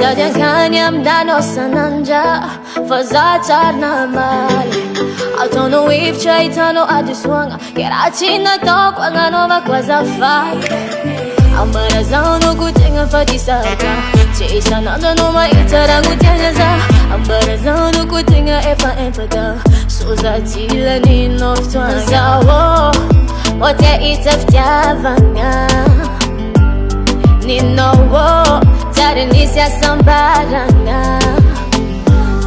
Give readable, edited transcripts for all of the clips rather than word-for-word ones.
Sadyankanya mdanosananja fazatarna male Autono ifcha itano adiswanga Keratina tokwa nganova kwa zafai Ambarazano kutenga fatisaka Chisa nanda noma itarangu tenyaza Ambarazano kutenga efa empata Soza tila ninoftwanga Wote itaftyavanga Ninowo Tarinisia sambaranga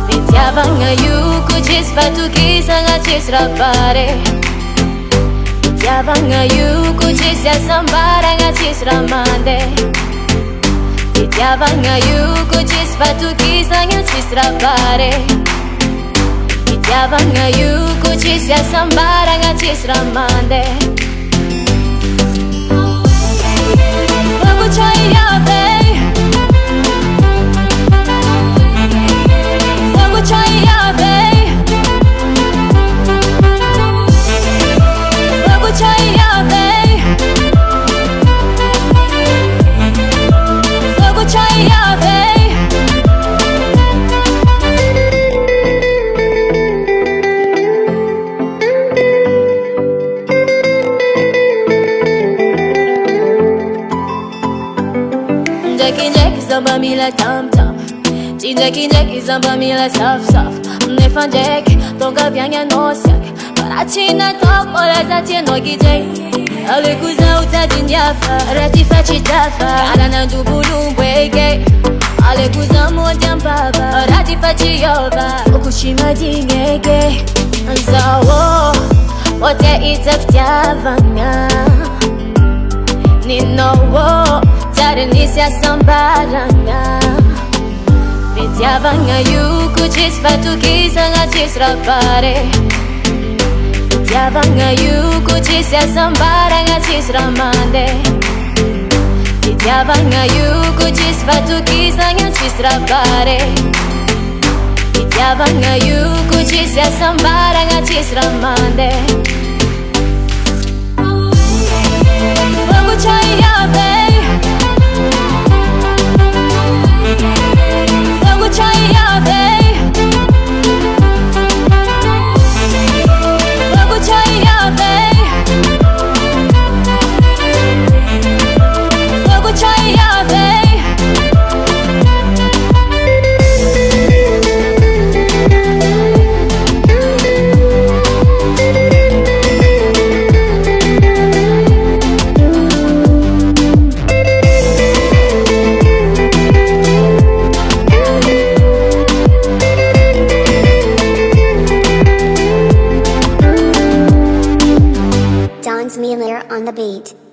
Fitiavanga yuku chisfatu kisanga chisrapare Fitiavanga yuku chisya sambaranga chisramande Fitiavanga yuku chisfatu kisanga chisrapare Fitiavanga yuku chisya sambaranga chisramande Fogo chaya bae Fogo chaya bae Fogo chaya bae Fogo chaya bae Jackie zamba mila tam tam Jackie zamba mila saf saf Nefan Jack tonga vyanga nosyak Parachina tok mola zatie nogi jay Alekuza utajinyafa Ratifa chitafa Arana dubulu mbweke Alekuza moja mpapa Ratifa chiyova Okushima jingeke Nzawo Wote itaftyavanga Ninowo Tarinisia sambaranga Fitiavanga yuku chisfatu kisanga chisrapare Fitiavanga yuku chisya sambaranga chisramande Fitiavanga yuku chisfatu kisanga chisrapare Fitiavanga yuku chisya sambaranga chisramande Fogo chaya bae Fogo chaya bae Fogo chaya bae Fogo chaya bae Miller on the beat.